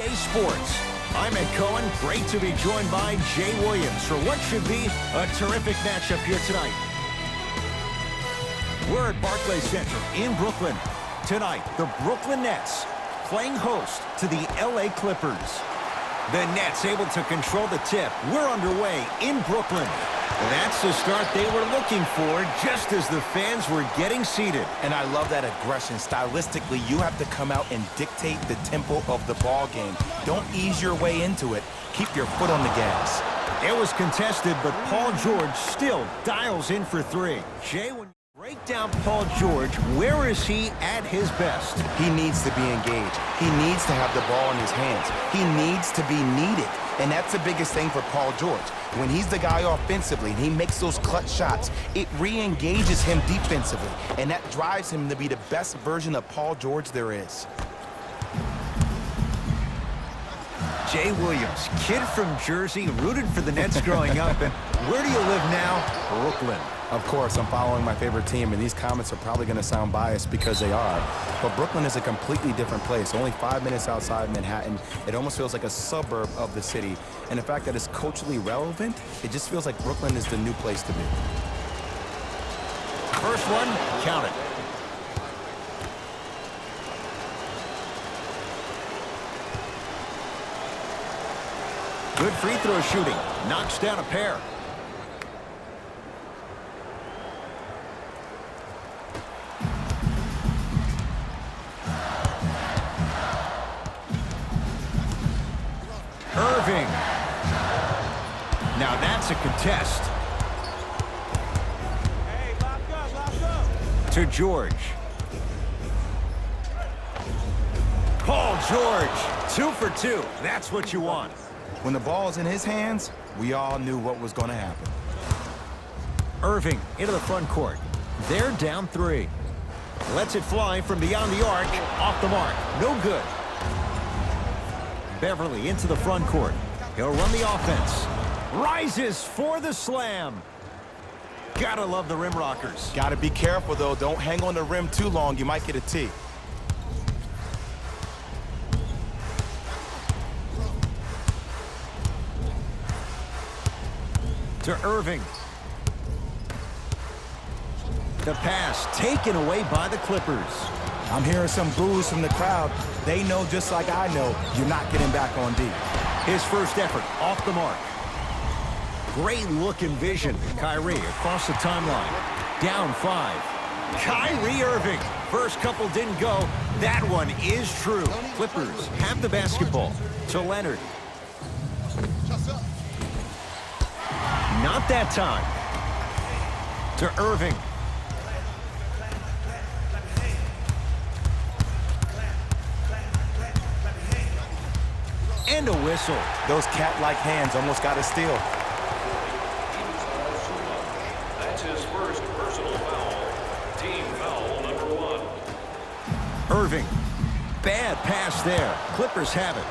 EA Sports. I'm Ed Cohen. Great to be joined by Jay Williams for what should be a terrific matchup here tonight. We're at Barclays Center in Brooklyn. Tonight, the Brooklyn Nets playing host to the LA Clippers. The Nets able to control the tip. We're underway in Brooklyn. That's the start they were looking for just as the fans were getting seated. And I love that aggression. Stylistically, you have to come out and dictate the tempo of the ball game. Don't ease your way into it. Keep your foot on the gas. It was contested, but Paul George still dials in for three. Jay, when you break down Paul George, where is he at his best? He needs to be engaged. He needs to have the ball in his hands. He needs to be needed. And that's the biggest thing for Paul George. When he's the guy offensively and he makes those clutch shots, it re-engages him defensively. And that drives him to be the best version of Paul George there is. Jay Williams, kid from Jersey, rooted for the Nets growing up. And where do you live now? Brooklyn. Of course, I'm following my favorite team, and these comments are probably going to sound biased because they are. But Brooklyn is a completely different place. Only 5 minutes outside Manhattan. It almost feels like a suburb of the city. And the fact that it's culturally relevant, it just feels like Brooklyn is the new place to be. First one, count it. Good free throw shooting. Knocks down a pair. Irving. Now that's a contest. Hey, lock up. To George. Paul George, 2 for 2. That's what you want. When the ball's in his hands, we all knew what was going to happen. Irving into the front court. They're down 3. Lets it fly from beyond the arc. Off the mark. No good. Beverly into the front court. He'll run the offense. Rises for the slam. Gotta love the rim rockers. Got to be careful, though. Don't hang on the rim too long. You might get a tee. To Irving. The pass taken away by the Clippers. I'm hearing some boos from the crowd. They know just like I know you're not getting back on D. His first effort off the mark. Great look and vision. Kyrie across the timeline. Down 5. Kyrie Irving. First couple didn't go. That one is true. Clippers have the basketball. To Leonard. Not that time. To Irving. And a whistle. Those cat-like hands almost got a steal. That's his first personal foul. Team foul number 1. Irving. Bad pass there. Clippers have it.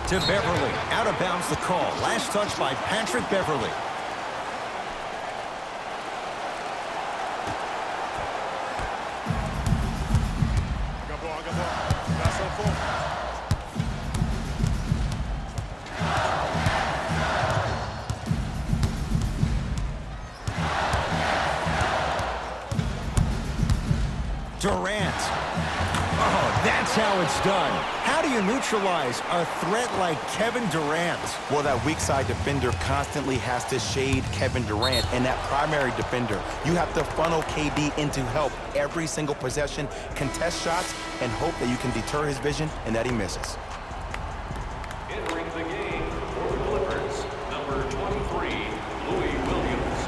To Beverly. Out of bounds the call. Last touch by Patrick Beverly. Durant. Oh, that's how it's done. How do you neutralize a threat like Kevin Durant? Well, that weak side defender constantly has to shade Kevin Durant, and that primary defender, you have to funnel KD into help every single possession, contest shots, and hope that you can deter his vision and that he misses. Entering the game for the Clippers, number 23, Louis Williams.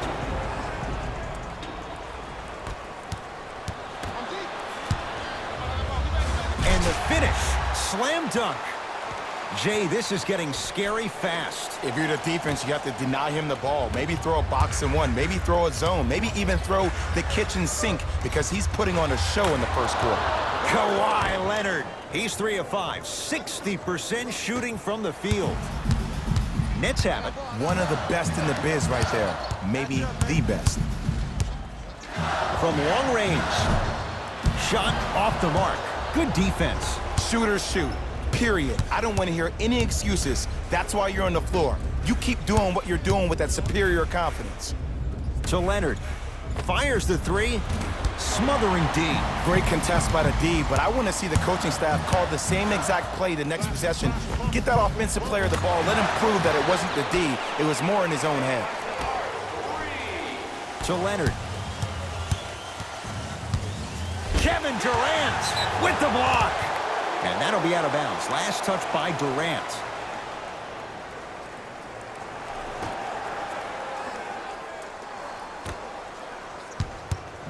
And the finish. Slam dunk. Jay, this is getting scary fast. If you're the defense, you have to deny him the ball. Maybe throw a box and one. Maybe throw a zone. Maybe even throw the kitchen sink because he's putting on a show in the first quarter. Kawhi Leonard. He's 3 of 5. 60% shooting from the field. Nets have it. One of the best in the biz right there. Maybe the best. From long range. Shot off the mark. Good defense. Shooters shoot. period. I don't want to hear any excuses. That's why you're on the floor. You keep doing what you're doing with that superior confidence. To Leonard. Fires the three. Smothering D. Great contest by the D, but I want to see the coaching staff call the same exact play the next possession. Get that offensive player the ball. Let him prove that it wasn't the D. It was more in his own head. To Leonard. Kevin Durant with the block. And that'll be out of bounds. Last touch by Durant.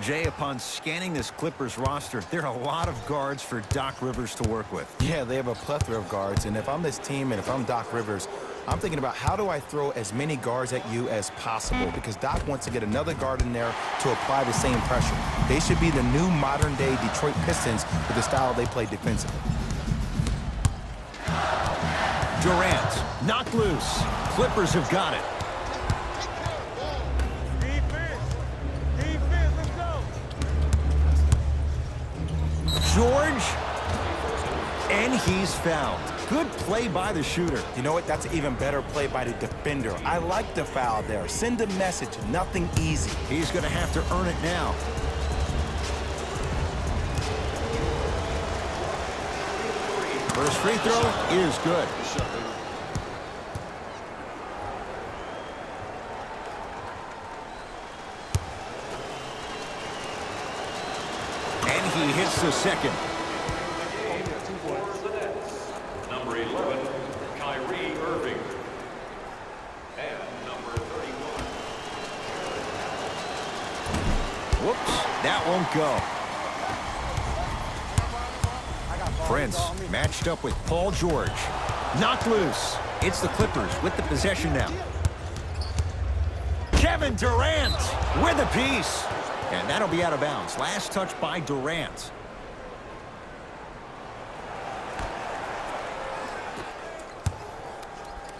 Jay, upon scanning this Clippers roster, there are a lot of guards for Doc Rivers to work with. Yeah, they have a plethora of guards, and if I'm this team and if I'm Doc Rivers, I'm thinking about how do I throw as many guards at you as possible, because Doc wants to get another guard in there to apply the same pressure. They should be the new modern-day Detroit Pistons with the style they play defensively. Durant, knocked loose. Clippers have got it. George, and he's fouled. Good play by the shooter. You know what? That's an even better play by the defender. I like the foul there. Send a message. Nothing easy. He's going to have to earn it now. First free throw is good. And he hits the second. For the Nets, number 11, Kyrie Irving. And number 31. Whoops, that won't go. Prince matched up with Paul George. Knocked loose. It's the Clippers with the possession now. Kevin Durant with a piece. And that'll be out of bounds. Last touch by Durant.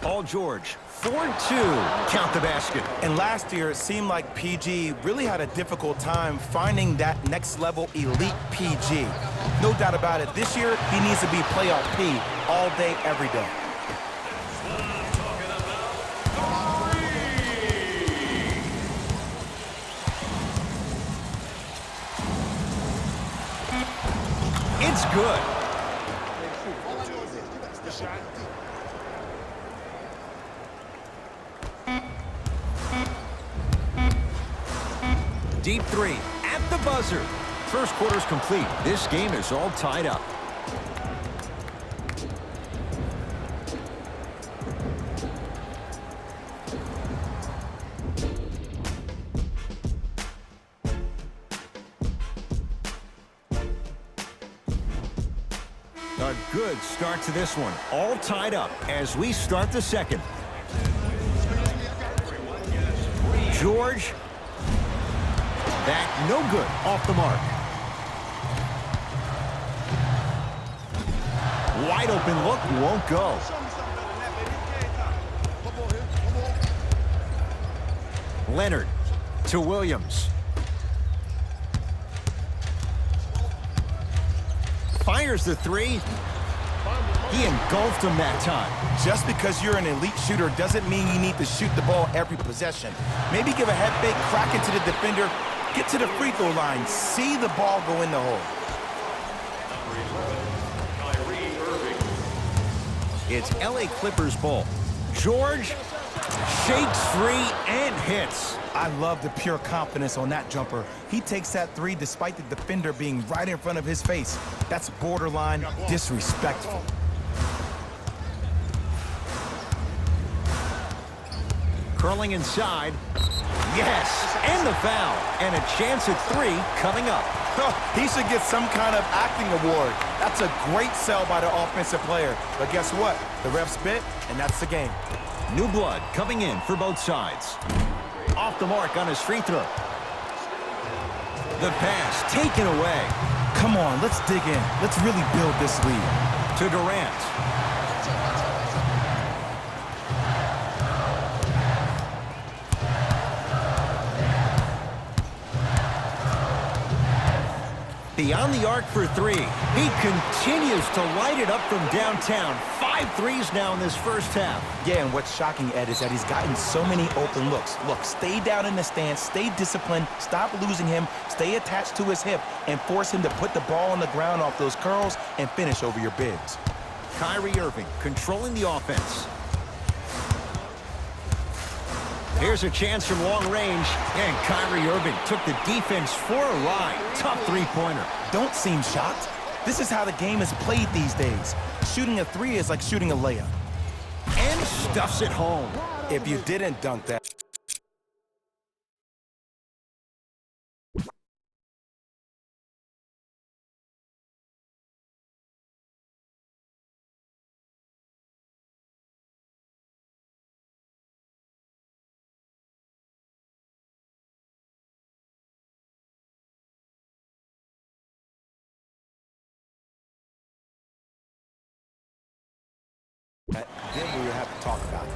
Paul George, 4-2. Count the basket. And last year, it seemed like PG really had a difficult time finding that next-level elite PG. No doubt about it. This year, he needs to be playoff P all day, every day. It's good. Deep three at the buzzer. First quarter's complete. This game is all tied up. A good start to this one. All tied up as we start the second. George. Back, no good, off the mark. Wide open look, won't go. Leonard to Williams. Fires the three. He engulfed him that time. Just because you're an elite shooter doesn't mean you need to shoot the ball every possession. Maybe give a head fake, crack into the defender, get to the free throw line, see the ball go in the hole. Kyrie Irving. It's LA Clippers ball. George shakes free and hits. I love the pure confidence on that jumper. He takes that three despite the defender being right in front of his face. That's borderline disrespectful. Curling inside. Yes, and the foul. And a chance at three coming up. He should get some kind of acting award. That's a great sell by the offensive player. But guess what? The ref spit, and that's the game. New blood coming in for both sides. Off the mark on his free throw. The pass taken away. Come on, let's dig in. Let's really build this lead. To Durant. beyond the arc for three. He continues to light it up from downtown. 5 threes now in this first half. Yeah, and what's shocking, Ed, is that he's gotten so many open looks. Look, stay down in the stance, stay disciplined, stop losing him, stay attached to his hip, and force him to put the ball on the ground off those curls and finish over your bigs. Kyrie Irving controlling the offense. Here's a chance from long range, and Kyrie Irving took the defense for a ride. Tough three-pointer. Don't seem shocked. This is how the game is played these days. Shooting a three is like shooting a layup. And stuffs it home. If you didn't dunk that. Then we have to talk about it.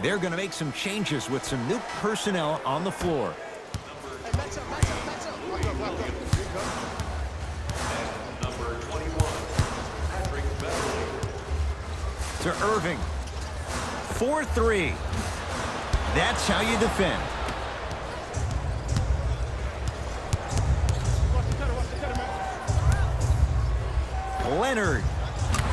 They're going to make some changes with some new personnel on the floor. Number 21, Patrick Beverly. To Irving. 4-3. That's how you defend. Leonard.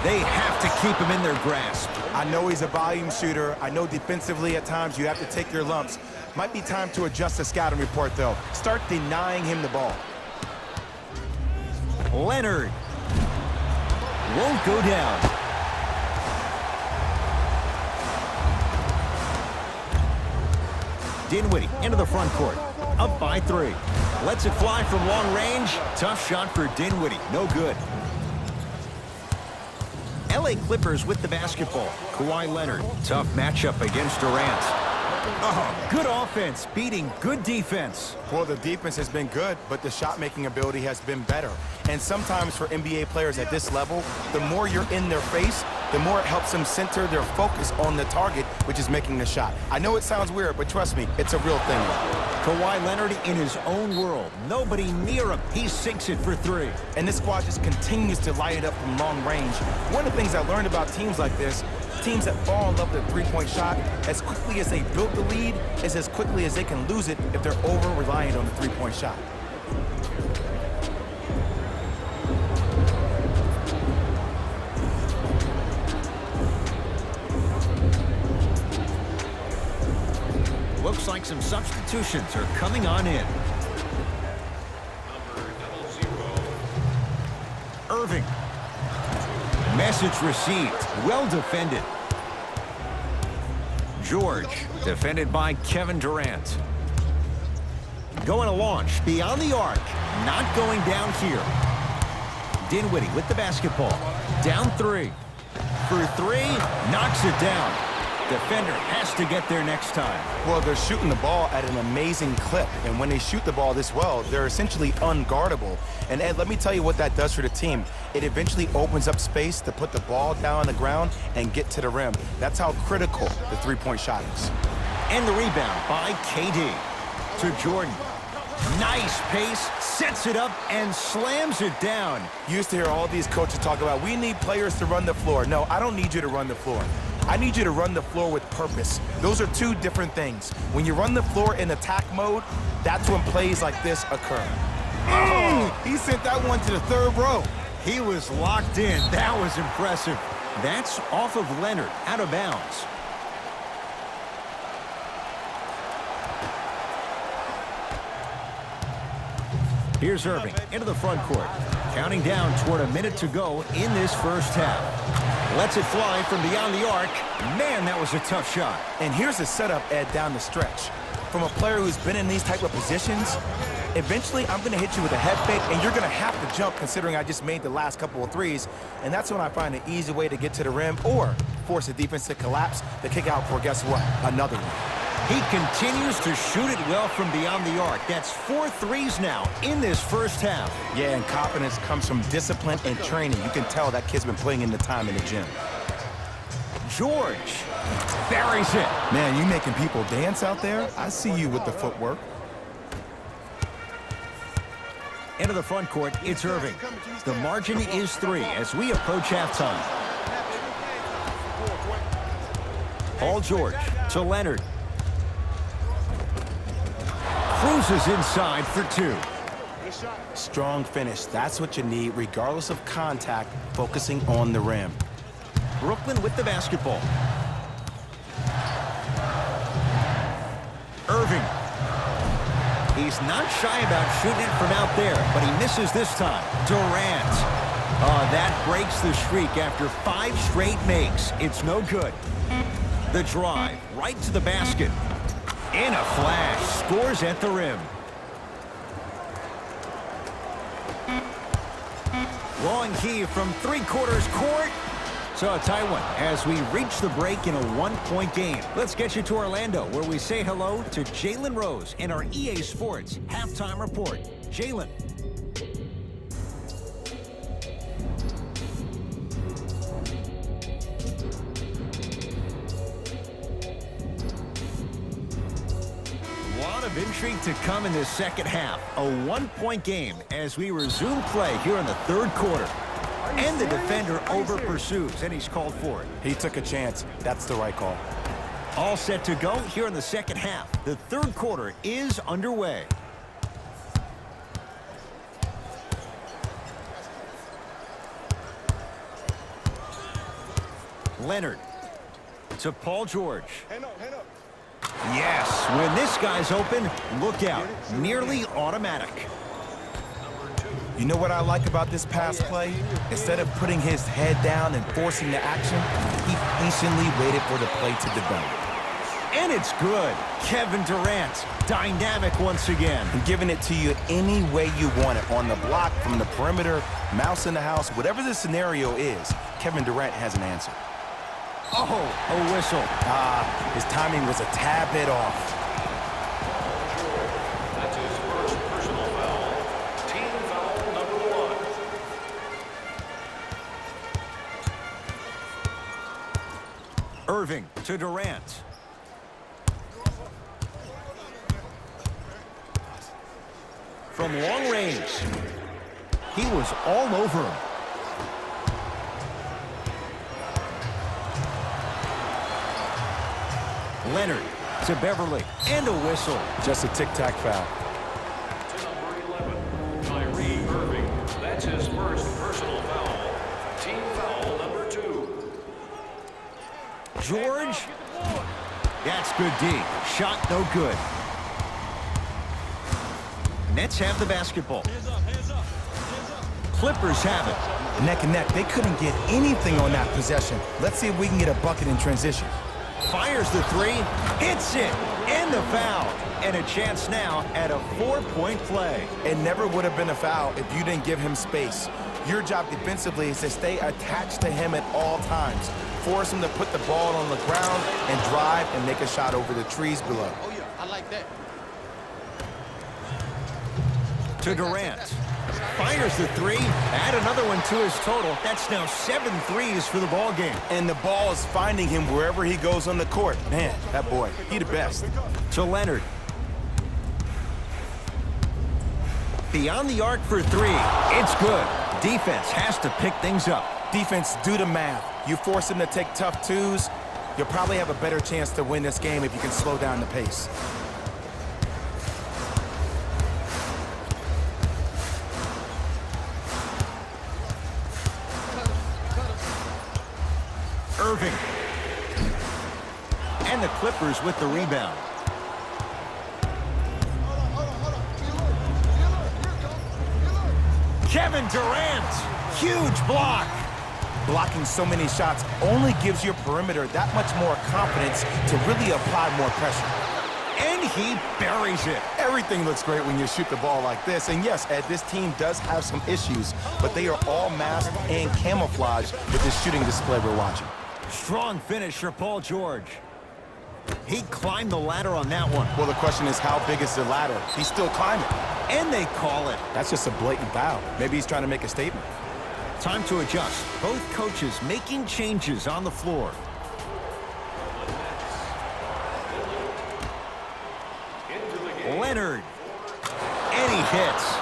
They have to keep him in their grasp. I know he's a volume shooter. I know defensively at times you have to take your lumps. Might be time to adjust the scouting report, though. Start denying him the ball. Leonard. Won't go down. Dinwiddie into the front court. Up by 3. Lets it fly from long range. Tough shot for Dinwiddie. No good. LA Clippers with the basketball. Kawhi Leonard. Tough matchup against Durant. Oh, good offense beating good defense. Well, the defense has been good, but the shot-making ability has been better. And sometimes for NBA players at this level, the more you're in their face, the more it helps them center their focus on the target, which is making the shot. I know it sounds weird, but trust me, it's a real thing. Kawhi Leonard in his own world. Nobody near him. He sinks it for 3. And this squad just continues to light it up from long range. One of the things I learned about teams like this, teams that fall in love with the three-point shot, as quickly as they built the lead, is as quickly as they can lose it if they're over-reliant on the three-point shot. Looks like some substitutions are coming on in. Number 00. Irving. Message received. Well defended. George, defended by Kevin Durant. Going to launch beyond the arc. Not going down here. Dinwiddie with the basketball. Down 3. For 3, knocks it down. Defender has to get there next time. Well, they're shooting the ball at an amazing clip, and when they shoot the ball this well, they're essentially unguardable. And Ed, let me tell you what that does for the team. It eventually opens up space to put the ball down on the ground and get to the rim. That's how critical the three-point shot is. And the rebound by KD. To Jordan. Nice pace, Sets it up and slams it down. You used to hear all these coaches talk about, we need players to run the floor. No, I don't need you to run the floor. I need you to run the floor with purpose. Those are two different things. When you run the floor in attack mode, that's when plays like this occur. Oh, he sent that one to the third row. He was locked in. That was impressive. That's off of Leonard, out of bounds. Here's Irving into the front court. Counting down toward a minute to go in this first half. Lets it fly from beyond the arc. Man, that was a tough shot. And here's the setup, Ed, down the stretch. From a player who's been in these type of positions, eventually I'm going to hit you with a head fake, and you're going to have to jump considering I just made the last couple of threes. And that's when I find an easy way to get to the rim or force the defense to collapse to kick out for, guess what, another one. He continues to shoot it well from beyond the arc. That's 4 threes now in this first half. Yeah, and confidence comes from discipline and training. You can tell that kid's been putting in the time in the gym. George buries it. Man, you making people dance out there? I see you with the footwork. Into the front court, it's Irving. The margin is 3 as we approach halftime. Paul George to Leonard. Cruises inside for 2. Strong finish. That's what you need, regardless of contact, focusing on the rim. Brooklyn with the basketball. Irving. He's not shy about shooting it from out there, but he misses this time. Durant. That breaks the streak after 5 straight makes. It's no good. The drive right to the basket. In a flash, scores at the rim. Long heave from 3/4 court. So a tie one as we reach the break in a 1-point game. Let's get you to Orlando, where we say hello to Jalen Rose in our EA Sports halftime report. Jalen. Of intrigue to come in this second half. A 1-point game as we resume play here in the third quarter. And the defender over pursues, and he's called for it. He took a chance. That's the right call. All set to go here in the second half. The third quarter is underway. Leonard to Paul George. Hand up, hand up. Yes, when this guy's open, look out. Nearly automatic. You know what I like about this pass play? Instead of putting his head down and forcing the action, he patiently waited for the play to develop. And it's good. Kevin Durant, dynamic once again. And giving it to you any way you want it. On the block, from the perimeter, mouse in the house, whatever the scenario is, Kevin Durant has an answer. Oh, a whistle. His timing was a tad bit off. That's his first personal foul. Team foul number 1. Irving to Durant. From long range. He was all over him. Leonard to Beverly, and a whistle. Just a tic-tac foul. To number 11, Kyrie Irving. That's his first personal foul. Team foul number 2. George. That's good D. Shot no good. Nets have the basketball. Clippers have it. Neck and neck. They couldn't get anything on that possession. Let's see if we can get a bucket in transition. Fires the 3, hits it, and the foul. And a chance now at a 4-point play. It never would have been a foul if you didn't give him space. Your job defensively is to stay attached to him at all times. Force him to put the ball on the ground and drive and make a shot over the trees below. Oh, yeah, I like that. To Durant. Fires the 3, add another one to his total. That's now 7 threes for the ball game. And the ball is finding him wherever he goes on the court. Man, that boy, he the best. To Leonard. Beyond the arc for three. It's good. Defense has to pick things up. Defense, do the math. You force them to take tough twos, you'll probably have a better chance to win this game if you can slow down the pace. Irving. And the Clippers with the rebound. Kevin Durant. Huge block. Blocking so many shots only gives your perimeter that much more confidence to really apply more pressure. And he buries it. Everything looks great when you shoot the ball like this. And yes, Ed, this team does have some issues, but they are all masked and camouflaged with the shooting display we're watching. Strong finish for Paul George. He climbed the ladder on that one. Well, the question is, how big is the ladder? He's still climbing. And they call it. That's just a blatant foul. Maybe he's trying to make a statement. Time to adjust. Both coaches making changes on the floor. Leonard. And he hits.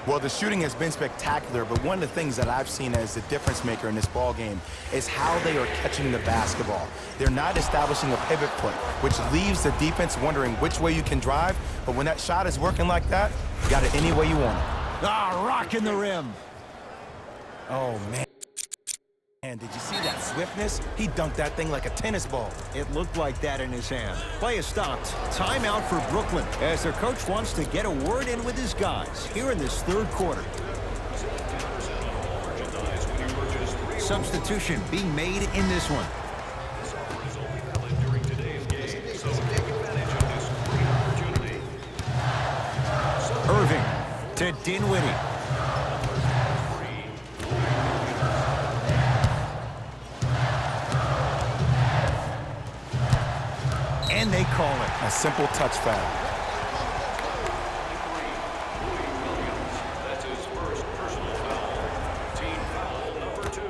Well, the shooting has been spectacular, but one of the things that I've seen as the difference maker in this ball game is how they are catching the basketball. They're not establishing a pivot foot, which leaves the defense wondering which way you can drive, but when that shot is working like that, you got it any way you want it. Ah, rocking the rim. Oh, man. And did you see that swiftness? He dunked that thing like a tennis ball. It looked like that in his hand. Play is stopped. Timeout for Brooklyn as their coach wants to get a word in with his guys here in this third quarter. Substitution being made in this one. Irving to Dinwiddie. And they call it. A simple touch foul. That's his first personal foul. Team foul number 2.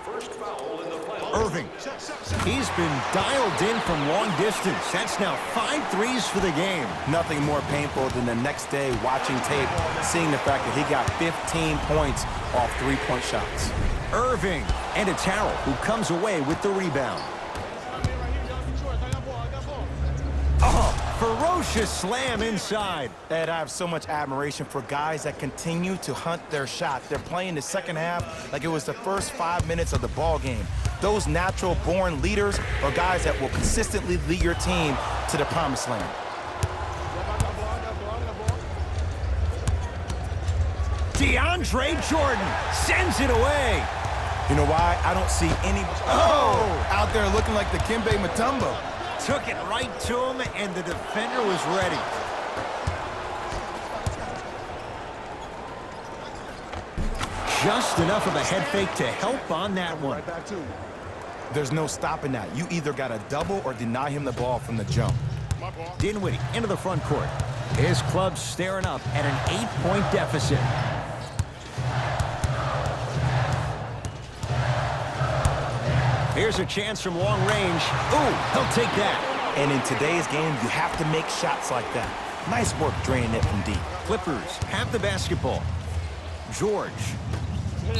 First foul in the final. Irving. He's been dialed in from long distance. That's now 5 threes for the game. Nothing more painful than the next day watching tape, seeing the fact that he got 15 points off three-point shots. Irving. And it's Harrell who comes away with the rebound. Oh, ferocious slam inside. Ed, I have so much admiration for guys that continue to hunt their shot. They're playing the second half like it was the first 5 minutes of the ball game. Those natural-born leaders are guys that will consistently lead your team to the promised land. DeAndre Jordan sends it away. You know why? I don't see any... Oh! Out there looking like the Kimbe Mutombo. Took it right to him, and the defender was ready. Just enough of a head fake to help on that one. There's no stopping that. You either got to double or deny him the ball from the jump. Dinwiddie into the front court. His club staring up at an 8-point deficit. Here's a chance from long range. Ooh, he'll take that. And in today's game, you have to make shots like that. Nice work draining it from deep. Clippers have the basketball. George.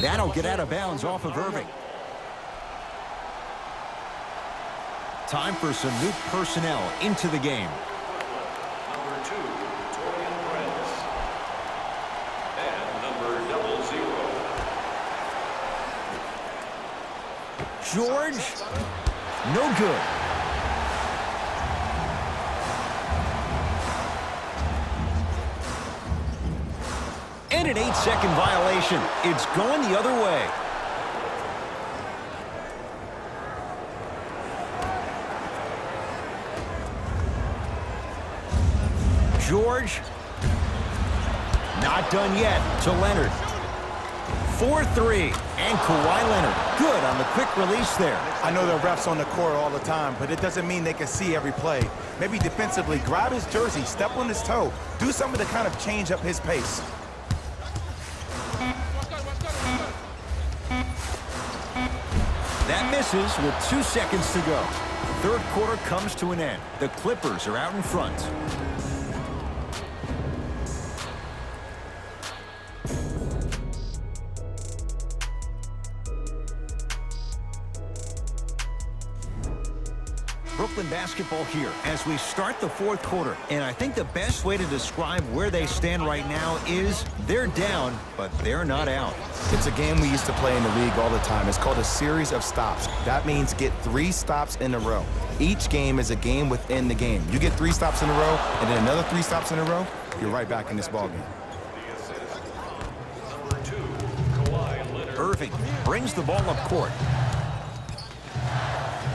That'll get out of bounds off of Irving. Time for some new personnel into the game. Number 2, Torian Prince. And number 00. George, no good. And an 8-second violation. It's going the other way. George, not done yet to Leonard. 4-3, and Kawhi Leonard, good on the quick release there. I know there are refs on the court all the time, but it doesn't mean they can see every play. Maybe defensively, grab his jersey, step on his toe, do something to kind of change up his pace. That misses with 2 seconds to go. Third quarter comes to an end. The Clippers are out in front. Brooklyn basketball here as we start the fourth quarter. And I think the best way to describe where they stand right now is they're down, but they're not out. It's a game we used to play in the league all the time. It's called a series of stops. That means get 3 stops in a row. Each game is a game within the game. You get 3 stops in a row, and then another 3 stops in a row, you're right back in this ballgame. Irving brings the ball up court.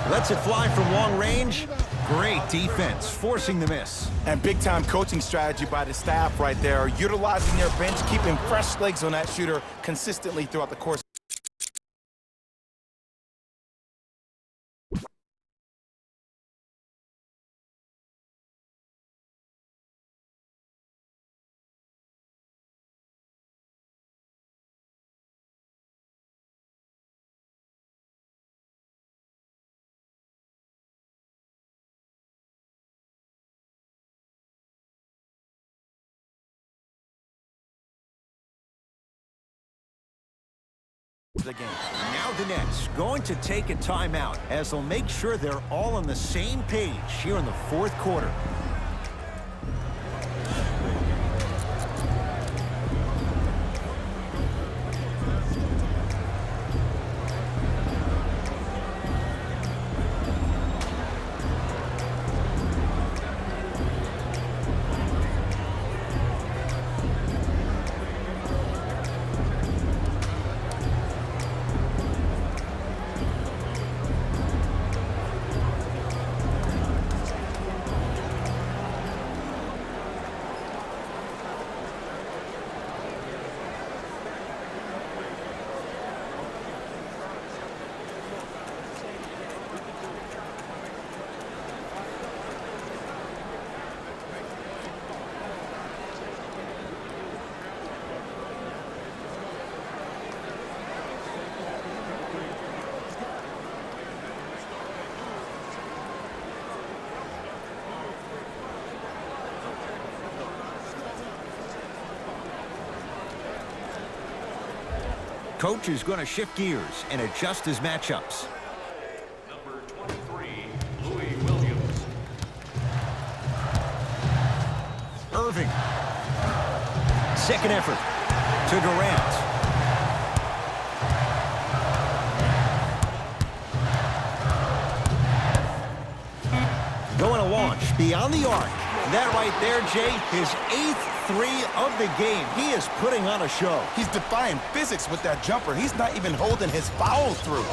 Lets it fly from long range. Great defense, forcing the miss. And big-time coaching strategy by the staff right there, utilizing their bench, keeping fresh legs on that shooter consistently throughout the course. The game. Now the Nets going to take a timeout as they'll make sure they're all on the same page here in the fourth quarter. Coach is going to shift gears and adjust his matchups. Number 23, Louis Williams. Irving. Second effort to Durant. Going to launch beyond the arc. That right there, Jay, his 8th 3 of the game. He is putting on a show. He's defying physics with that jumper. He's not even holding his foul through.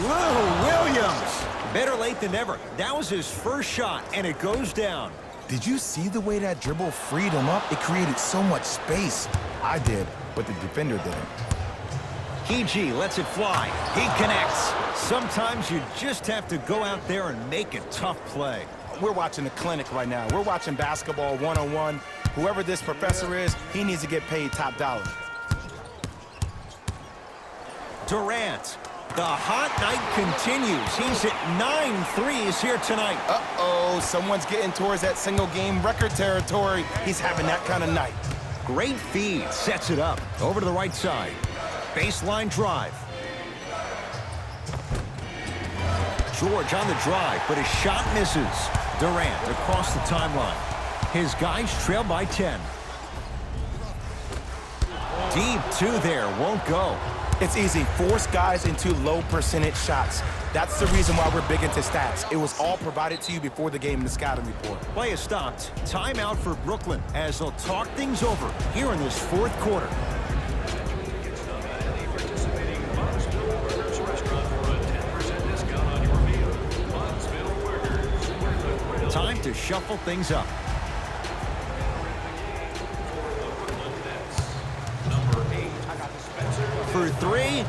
Lou Williams. Better late than never. That was his first shot, and it goes down. Did you see the way that dribble freed him up? It created so much space. I did, but the defender didn't. PG lets it fly. He connects. Sometimes you just have to go out there and make a tough play. We're watching a clinic right now. We're watching basketball one-on-one. Whoever this professor is, he needs to get paid top dollar. Durant. The hot night continues. He's at 9 threes here tonight. Uh-oh, someone's getting towards that single-game record territory. He's having that kind of night. Great feed. Sets it up. Over to the right side. Baseline drive. George on the drive, but his shot misses. Durant across the timeline. His guys trail by 10. Deep 2 there, won't go. It's easy. Force guys into low percentage shots. That's the reason why we're big into stats. It was all provided to you before the game in the scouting report. Play is stopped. Timeout for Brooklyn as they'll talk things over here in this fourth quarter. Time to shuffle things up. For 3.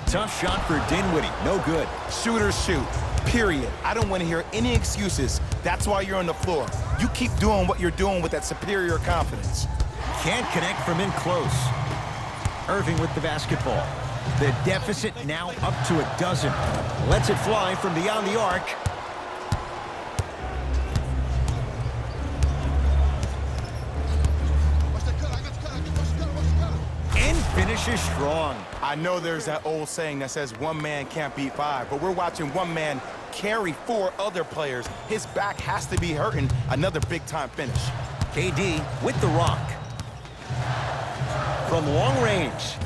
Tough shot for Dinwiddie. No good. Shooters shoot. Period. I don't want to hear any excuses. That's why you're on the floor. You keep doing what you're doing with that superior confidence. Can't connect from in close. Irving with the basketball. The deficit now up to a dozen. Lets it fly from beyond the arc. And finishes strong. I know there's that old saying that says one man can't beat 5, but we're watching one man carry 4 other players. His back has to be hurting. Another big-time finish. KD with the rock. From long range.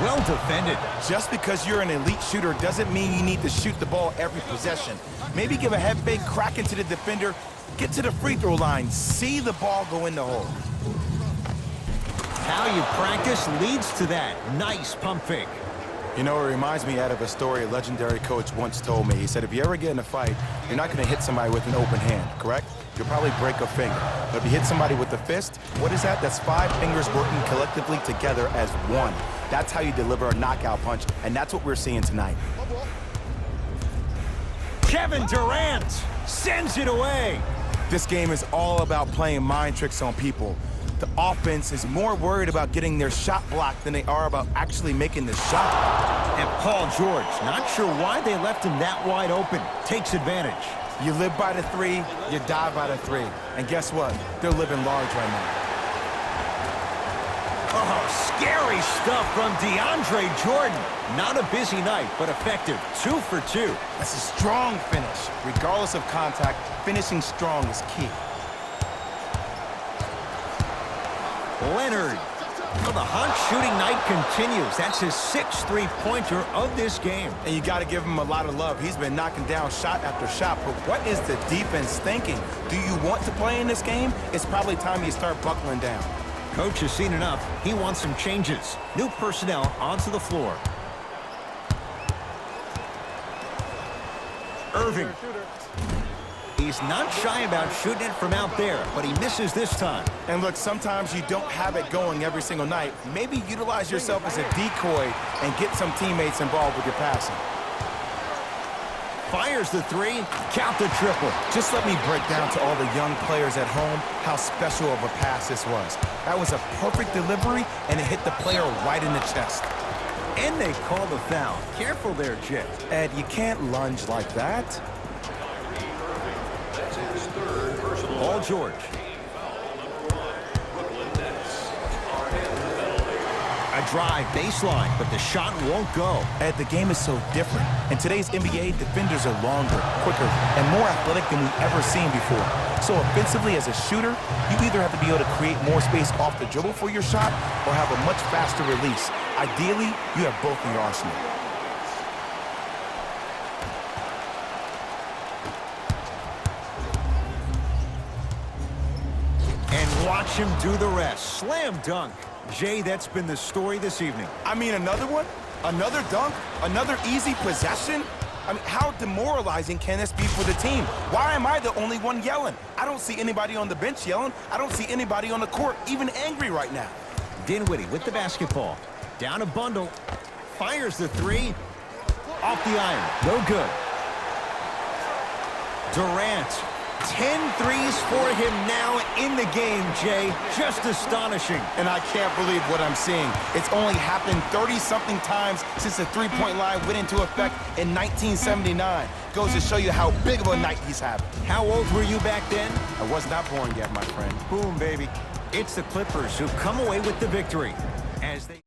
Well defended. Just because you're an elite shooter doesn't mean you need to shoot the ball every possession. Maybe give a head fake, crack into the defender, get to the free throw line, see the ball go in the hole. How you practice leads to that. Nice pump fake. You know, it reminds me out of a story a legendary coach once told me. He said, if you ever get in a fight, you're not going to hit somebody with an open hand, correct? You'll probably break a finger. But if you hit somebody with a fist, what is that? That's 5 fingers working collectively together as one. That's how you deliver a knockout punch, and that's what we're seeing tonight. Kevin Durant sends it away. This game is all about playing mind tricks on people. The offense is more worried about getting their shot blocked than they are about actually making the shot. And Paul George, not sure why they left him that wide open. Takes advantage. You live by the 3, you die by the 3. And guess what? They're living large right now. Oh, scary stuff from DeAndre Jordan. Not a busy night, but effective. 2 for 2. That's a strong finish. Regardless of contact, finishing strong is key. Leonard. Well, the hot shooting night continues. That's his 6th three-pointer of this game. And you got to give him a lot of love. He's been knocking down shot after shot. But what is the defense thinking? Do you want to play in this game? It's probably time you start buckling down. Coach has seen enough. He wants some changes. New personnel onto the floor. Irving. He's not shy about shooting it from out there, but he misses this time. And look, sometimes you don't have it going every single night. Maybe utilize yourself as a decoy and get some teammates involved with your passing. Fires the 3, count the triple. Just let me break down to all the young players at home how special of a pass this was. That was a perfect delivery, and it hit the player right in the chest. And they call the foul. Careful there, Jet. Ed, you can't lunge like that. Paul George. A drive baseline, but the shot won't go. Ed, the game is so different. In today's NBA, defenders are longer, quicker, and more athletic than we've ever seen before. So offensively, as a shooter, you either have to be able to create more space off the dribble for your shot or have a much faster release. Ideally, you have both in your arsenal. And watch him do the rest. Slam dunk. Jay, that's been the story this evening. I mean, another one? Another dunk? Another easy possession? I mean, how demoralizing can this be for the team? Why am I the only one yelling? I don't see anybody on the bench yelling. I don't see anybody on the court even angry right now. Dinwiddie with the basketball. Down a bundle. Fires the 3. Off the iron. No good. Durant. 10 threes for him now in the game, Jay. Just astonishing. And I can't believe what I'm seeing. It's only happened 30-something times since the three-point line went into effect in 1979. Goes to show you how big of a night he's having. How old were you back then? I was not born yet, my friend. Boom, baby. It's the Clippers who come away with the victory as they...